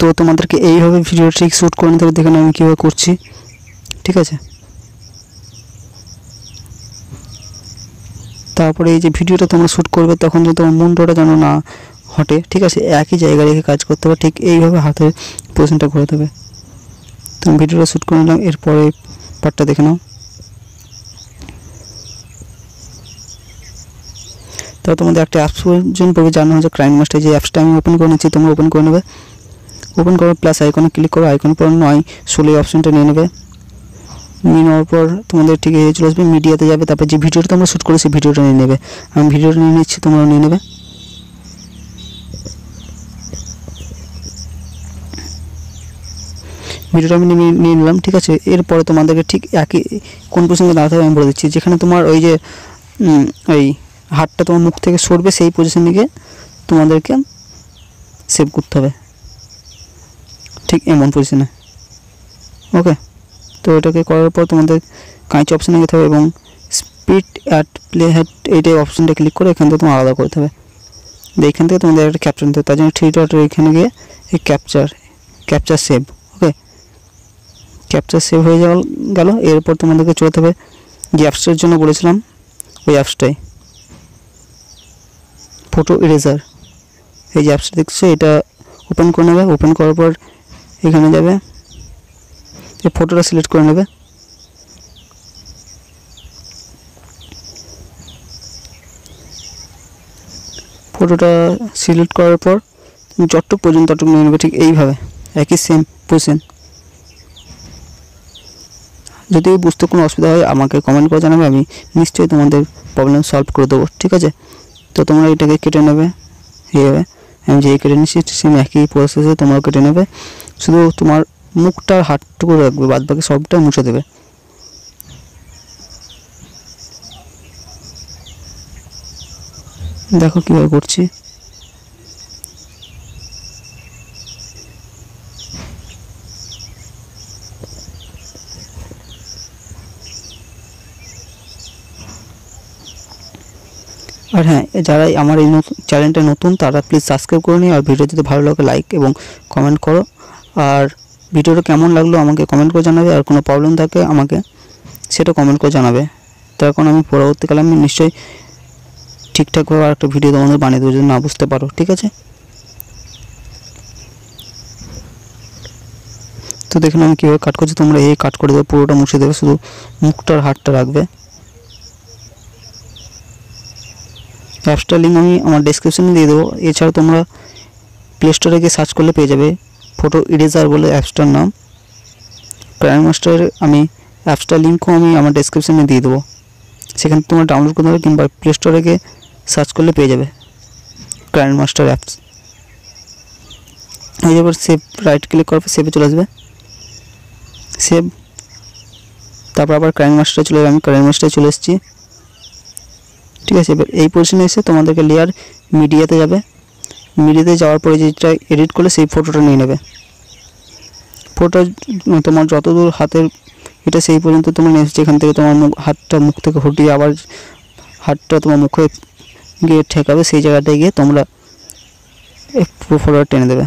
তো তোমাদেরকে এইভাবে ভিডিও ঠিক শ্যুট করে নিতে হবে, দেখুন আমি কীভাবে করছি। ঠিক আছে, তারপরে এই যে ভিডিওটা তোমরা শ্যুট করবে তখন যদি তোমার মুন্ডটা যেন না হটে, ঠিক আছে, একই জায়গায় রেখে কাজ করতে হবে। ঠিক এইভাবে হাতের পজিশনটা করে দেবে। তুমি ভিডিওটা শ্যুট করে নিলাম, এরপরে পার্টটা দেখে নাও। তো তোমাদের একটা অ্যাপস প্রয়োজন পড়বে, জানা হচ্ছে kinemaster। যে অ্যাপসটা আমি ওপেন করে নিচ্ছি, তোমরা ওপেন করে নেবে। ওপেন করার প্লাস আইকনে ক্লিক করো, আইকন পর 9/16 অপশনটা নিয়ে নেবে। নিয়ে নেওয়ার পর তোমাদের ঠিক চলে আসবে, মিডিয়াতে যাবে, তারপর যে ভিডিওটা তোমরা শ্যুট করে সেই ভিডিওটা নিয়ে নেবে। আমি ভিডিওটা নিয়ে নিচ্ছি, তোমরাও নিয়ে নেবে। ভিডিওটা আমি নিয়ে নিলাম। ঠিক আছে, এরপরে তোমাদেরকে ঠিক একই কোন পজিশনে দাঁড়াতে হবে আমি বলে দিচ্ছি। যেখানে তোমার ওই যে ওই হাতটা তোমার মুখ থেকে সরবে সেই পজিশনে গিয়ে তোমাদেরকে সেভ করতে হবে, ঠিক এমন পজিশনে। ওকে, তো এটাকে করার পর তোমাদের কাঁচি অপশানে যেতে হবে এবং স্পিড অ্যাট প্লে হেড এইটাই অপশানটা ক্লিক করে এখান থেকে তোমার আলাদা করতে হবে। এইখান থেকে তোমাদের একটা ক্যাপচার নিতে হবে, তার জন্য 3 ডটের এখানে গিয়ে এই ক্যাপচার সেভ। ওকে, ক্যাপচার সেভ হয়ে গেল। এরপর তোমাদেরকে চলতে হবে যে অ্যাপসটার জন্য বলেছিলাম ওই অ্যাপসটাই, ফটো ইরেজার। এই যে অ্যাপসটা দেখছো এটা ওপেন করে নেবে। ওপেন করার পর এখানে যাবে, এই ফটোটা সিলেক্ট করে নেবে। ফটোটা সিলেক্ট করার পর তুমি যতটুকু পর্যন্ত ততটুকু নিয়ে নেবে, ঠিক এইভাবে একই সেম পজিশন। যদি বুঝতে কোনো অসুবিধা হয় আমাকে কমেন্ট করে জানাবে, আমি নিশ্চয়ই তোমাদের প্রবলেম সলভ করে দেবো। ঠিক আছে, তো তোমরা এটাকে কেটে নেবে এইভাবে। আমি যে কেটে নিচ্ছি সেম একই প্রসেসে তোমরাও কেটে নেবে। শুধু তোমার মুখটার হাতটুকু রাখবে, বাদ বাকি সবটা মুছে দেবে। দেখো কীভাবে করছি। আর হ্যাঁ, যারা আমার এই চ্যানেলটা নতুন তারা প্লিজ সাবস্ক্রাইব করে নিও, আর ভিডিও যদি ভালো লাগে লাইক এবং কমেন্ট করো। আর ভিডিওটা কেমন লাগলো আমাকে কমেন্ট করে জানাবে, আর কোনো প্রবলেম থাকে আমাকে সেটা কমেন্ট করে জানাবে। তার কারণ আমি পরবর্তীকালে আমি নিশ্চয়ই ঠিকঠাকভাবে আরেকটা ভিডিও তোমাদের বানিয়ে দেবো যদি না বুঝতে পারো। ঠিক আছে, তো দেখুন আমি কীভাবে কাট করছি। তোমরা এই কাট করে দেবে, পুরোটা মুছে দেবে, শুধু মুখটার হাতটা রাখবে। অ্যাপসটার লিঙ্ক আমি আমার ডেসক্রিপশনে দিয়ে দেবো। এছাড়া তোমরা প্লে স্টোরে গিয়ে সার্চ করলে পেয়ে যাবে, ফটো ইরেজার বলে অ্যাপসটার নাম। kinemaster আমি অ্যাপসটার লিঙ্কও আমি আমার ডেসক্রিপশনে দিয়ে দেবো, সেখান থেকে তোমরা ডাউনলোড করতে হবে, কিংবা প্লে স্টোরে গিয়ে সার্চ করলে পেয়ে যাবে kinemaster অ্যাপস। এই এবার সেভ রাইট ক্লিক করার পর সেভে চলে আসবে, সেভ। তারপর আবার kinemaster চলে যাবে। আমি kinemaster চলে এসেছি। ঠিক আছে, এবার এই পজিশনে এসে তোমাদেরকে লেয়ার মিডিয়াতে যাবে। মিডিয়াতে যাওয়ার পরে যেটা এডিট করলে সেই ফটোটা নিয়ে নেবে। ফটো তোমার যতদূর হাতের এটা সেই পর্যন্ত তোমরা নিয়ে এসেছো। এখান থেকে তোমার হাতটা মুখ থেকে হটিয়ে আবার হাতটা তোমার মুখে গিয়ে ঠেকাবে, সেই জায়গাটায় গিয়ে তোমরা ফটোটা টেনে দেবে।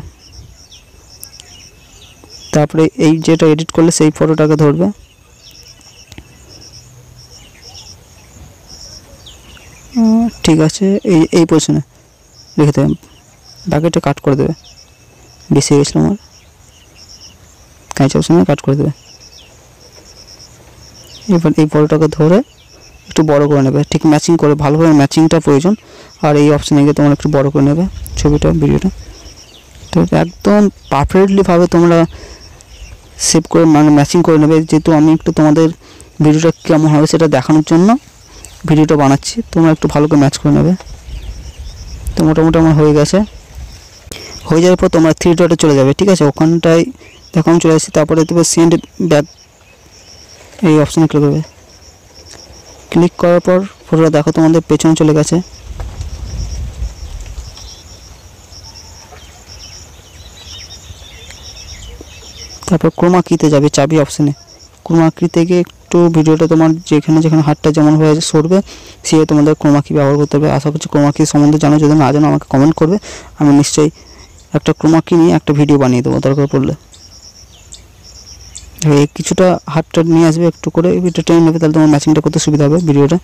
তারপরে এই যেটা এডিট করলে সেই ফটোটাকে ধরবে, ঠিক আছে, এই পজিশনে রেখে দেবে, বাকিটা কাট করে দেবে। বেশি হয়ে গেছিলো আমার, কাঁচি অপশনে কাট করে দেবে। এবার এই ফটোটাকে ধরে একটু বড় করে নেবে, ঠিক ম্যাচিং করে, ভালোভাবে ম্যাচিংটা প্রয়োজন। আর এই অপশানে গিয়ে তোমরা একটু বড় করে নেবে ছবিটা, ভিডিওটা। তো একদম পারফেক্টলিভাবে তোমরা সেভ করে মানে ম্যাচিং করে নেবে। যেহেতু আমি একটু তোমাদের ভিডিওটা কেমন হবে সেটা দেখানোর জন্য ভিডিওটা বানাচ্ছি, তোমরা একটু ভালো করে ম্যাচ করে নেবে। তো মোটামুটি আমার হয়ে গেছে। হয়ে যাওয়ার পর তোমরা 3 ডটে চলে যাবে। ঠিক আছে, ওখানটায় দেখো আমি চলে আসছি। তারপরে তুমি সেন্ড ব্যাক এই অপশানে ক্লিক করবে। ক্লিক করার পর ফটোটা দেখো তোমাদের পেছনে চলে গেছে। তারপর ক্রোমা কিতে যাবে, চাবি অপশানে। ক্রোমা কি থেকে একটু ভিডিওটা তোমার যেখানে যেখানে হাতটা যেমন হয়ে সরবে সে তোমাদের ক্রোমা কি ব্যবহার করতে হবে। আশা করছি ক্রোমা কি সম্বন্ধে জানো, যদি না জানো আমাকে কমেন্ট করবে, আমি নিশ্চয়ই একটা ক্রোমা কি নিয়ে একটা ভিডিও বানিয়ে দেবো দরকার পড়লে। এই কিছুটা হাতটা নিয়ে আসবে একটু করে, এটা টেনে নেবে, তাহলে তোমার ম্যাচিংটা করতে সুবিধা হবে ভিডিওটা।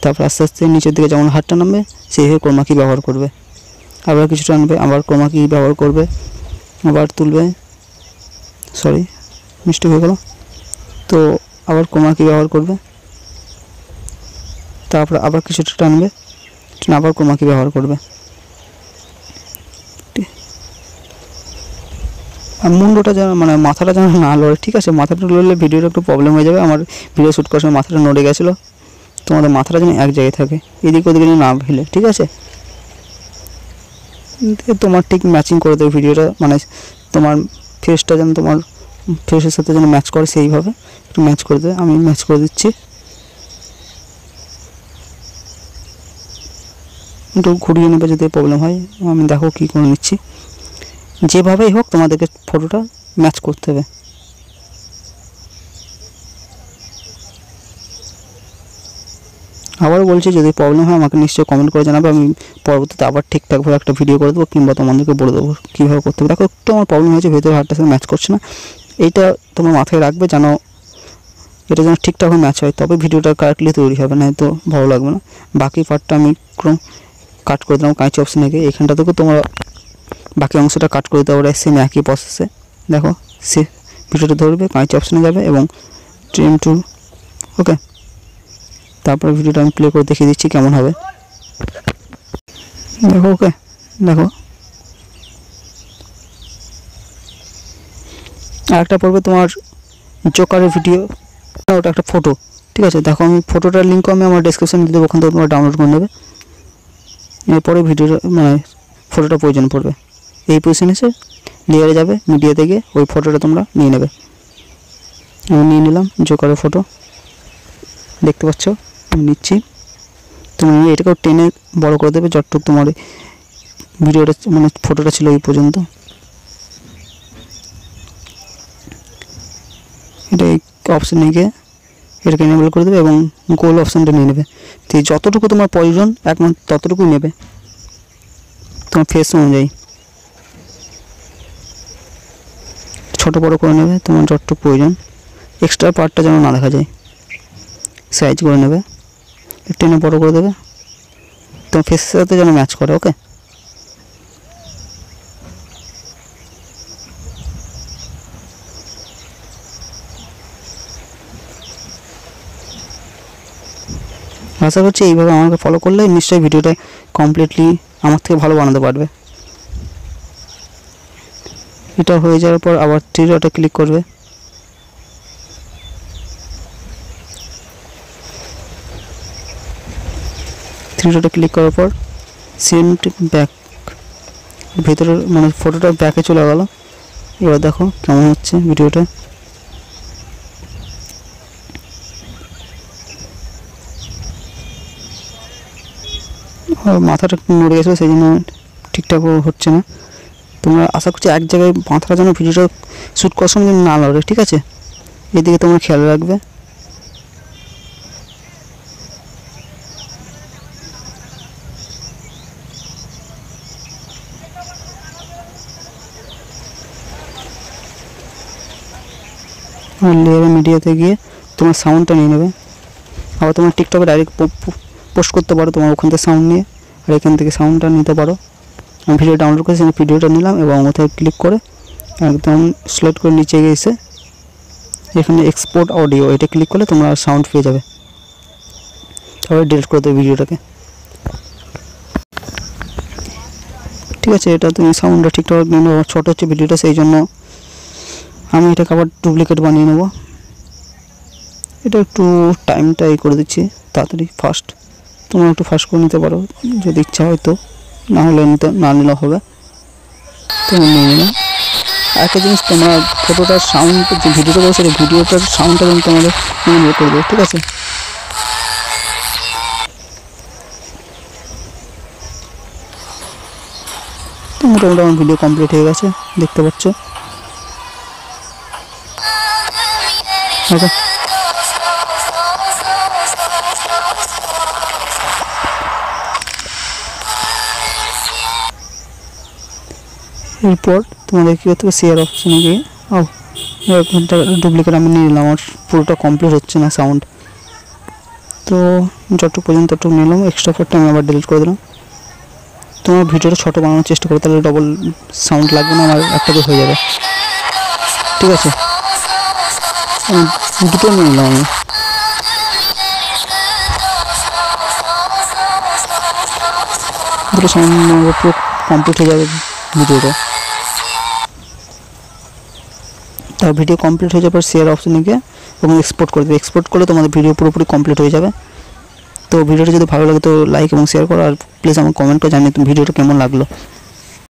তারপর আস্তে আস্তে নিচের দিকে যেমন হাতটা নামবে সেইভাবে ক্রোমা কি ব্যবহার করবে। আবার কিছুটা আনবে, আবার ক্রোমা কি ব্যবহার করবে, আবার তুলবে, সরি মিস্টেক হয়ে গেল, তো আবার ক্রোমা কি ব্যবহার করবে, তারপর আবার কিছুটা টানবে, আবার ক্রোমা কি ব্যবহার করবে। আর মুন্ডটা যেন মানে মাথাটা যেন না লড়ে, ঠিক আছে? মাথাটা লড়লে ভিডিওটা একটু প্রবলেম হয়ে যাবে। আমার ভিডিও শ্যুট করার সময় মাথাটা নড়ে গেছিলো, তোমাদের মাথাটা যেন এক জায়গায় থাকে, এদিক ওদিকে যেন না ফেলে, ঠিক আছে? তোমার ঠিক ম্যাচিং করে দেবে ভিডিওটা, মানে তোমার ফেসটা যেন তোমার ফেসের সাথে যেন ম্যাচ করে সেইভাবে একটু ম্যাচ করে দেবে। আমি ম্যাচ করে দিচ্ছি, একটু ঘুরিয়ে নেবে যদি প্রবলেম হয়। আমি দেখো কী করে নিচ্ছি, যেভাবেই হোক তোমাদেরকে ফটোটা ম্যাচ করতে হবে। আবার বলছি যদি প্রবলেম হয় আমাকে নিশ্চয়ই কমেন্ট করে জানাবে, আমি পরবর্তীতে আবার ঠিকঠাকভাবে একটা ভিডিও করে দেবো, কিংবা তোমাদেরকে বলে দেবো কীভাবে করতে হবে। দেখো একটু আমার প্রবলেম হয়েছে, ভেতরে হাতটার সাথে ম্যাচ করছে না, এইটা তোমার মাথায় রাখবে যেন এটা যেন ঠিকঠাকভাবে ম্যাচ হয়, তবে ভিডিওটা কারেক্টলি তৈরি হবে, না তো ভালো লাগবে না। বাকি পার্টটা আমি কাট করে দিলাম কাঁচি অপশানে গিয়ে, এখানটা থেকে তোমরা বাকি অংশটা কাট করে দেওয়া সেম একই প্রসেসে। দেখো সে ভিডিওটা ধরবে, কাঁচি অপশানে যাবে এবং ট্রিম টু, ওকে। তারপরে ভিডিওটা আমি প্লে করে দেখিয়ে দিচ্ছি কেমন হবে, দেখো। ওকে দেখো, আর একটা পড়বে তোমার জোকারের ভিডিও, ওটা একটা ফটো, ঠিক আছে? দেখো আমি ফটোটার লিঙ্কও আমি আমার ডেসক্রিপশনে দিয়ে দেবো, ওখান থেকে তোমরা ডাউনলোড করে নেবে। এরপরে ভিডিওটা মানে ফটোটা প্রয়োজন পড়বে, এই পজিশনে এসে লেয়ারে যাবে, মিডিয়াতে গিয়ে ওই ফটোটা তোমরা নিয়ে নেবে। আমি নিয়ে নিলাম জোকারের ফটো, দেখতে পাচ্ছ আমি নিচ্ছি। তুমি এটাকেও টেনে বড় করে দেবে যতটুকু তোমার ভিডিওটা মানে ফটোটা ছিল এই পর্যন্ত। এটা এই অপশানে গিয়ে এটাকে এনেবল করে দেবে এবং গোল অপশানটা নিয়ে নেবে। তো যতটুকু তোমার প্রয়োজন একমাত্র ততটুকুই নেবে তোমার ফেস অনুযায়ী, ছোটো বড়ো করে নেবে তোমার যতটুকু প্রয়োজন, এক্সট্রা পার্টটা যেন না দেখা যায়, সাইজ করে নেবে, টেনে বড়ো করে দেবে, তোমার ফেসের সাথে যেন ম্যাচ করে, ওকে। আশা করছি এইভাবে আমাকে ফলো করলে নিশ্চয়ই ভিডিওটা কমপ্লিটলি আমার থেকে ভালো বানাতে পারবে। এটা হয়ে যাওয়ার পর আবার থ্রি ডটে ক্লিক করবে, থ্রি ডটে ক্লিক করার পর সেন্ড ব্যাক, ভেতরে মানে ফটোটা ব্যাকে চলে গেল। এবার দেখো কেমন হচ্ছে ভিডিওটা। মাথাটা নড়ে গেছিলো সেই জন্য ঠিকঠাক হচ্ছে না। তোমরা আশা করছি এক জায়গায় মাথাটা যেন ভিডিওটা শ্যুট করার সময় না লড়ে, ঠিক আছে? এদিকে তোমরা খেয়াল রাখবে। লেয়ার মিডিয়াতে গিয়ে তোমার সাউন্ডটা নিয়ে নেবে, আবার তোমার টিকটকে ডাইরেক্ট পোস্ট করতে পারো তোমার ওখান থেকে সাউন্ড নিয়ে, আর এখান থেকে সাউন্ডটা নিতে পারো। আমি ভিডিও ডাউনলোড করেছি, আমি ভিডিওটা নিলাম এবং ওথায় ক্লিক করে একদম সিলেক্ট করে নিচে গিয়ে এসে এখানে এক্সপোর্ট অডিও এটা ক্লিক করলে তোমরা সাউন্ড পেয়ে যাবে। তারপরে ডিলিট করে দেবে ভিডিওটাকে, ঠিক আছে? এটা তুমি সাউন্ডটা ঠিকঠাক নিয়ে নেবো, ছোটো হচ্ছে ভিডিওটা সেই জন্য আমি এটাকে আবার ডুপ্লিকেট বানিয়ে নেব। এটা একটু টাইমটা এই করে দিচ্ছি তাড়াতাড়ি, ফাস্ট তোমরা একটু ফাস্ট করে নিতে পারো যদি ইচ্ছা হয়, তো না হলে না নিলেও হবে। তোমরা নিয়ে নিলাম। একটা জিনিস তোমরা ফটোটার সাউন্ড যে ভিডিওটা করো সেটা ভিডিওটার সাউন্ডটা কিন্তু তোমাদের বের করে দেবে, ঠিক আছে? তো মোটামুটি আমার ভিডিও কমপ্লিট হয়ে গেছে, দেখতে পাচ্ছ, ওকে। এরপর তোমাদের কী করতে হবে, শেয়ার অপশানে গিয়ে ডুপ্লিকেট আমি নিয়ে নিলাম, আমার পুরোটা কমপ্লিট হচ্ছে না সাউন্ড, তো যতটুকু পর্যন্ত ততটুকু নিলাম, এক্সট্রা এফেক্টটা আমি আবার ডিলিট করে দিলাম। তোমার ভিডিওটা ছোটো বানানোর চেষ্টা করো, তাহলে ডবল সাউন্ড লাগবে না, আমার একটাতে হয়ে যাবে। ঠিক আছে, দুটো নিয়ে নিলাম আমি। দুটো সাউন্ড পুরো কমপ্লিট হয়ে যাবে ভিডিওটা। তার ভিডিও কমপ্লিট হয়ে যাওয়ার পর শেয়ার অপশানে গিয়ে এবং এক্সপোর্ট করে দেবে। এক্সপোর্ট করলে তোমাদের ভিডিও পুরোপুরি কমপ্লিট হয়ে যাবে। তো ভিডিওটা যদি ভালো লাগে তো লাইক এবং শেয়ার করো, আর প্লিজ আমার কমেন্ট করে জানিয়ে তুমি ভিডিওটা কেমন লাগলো।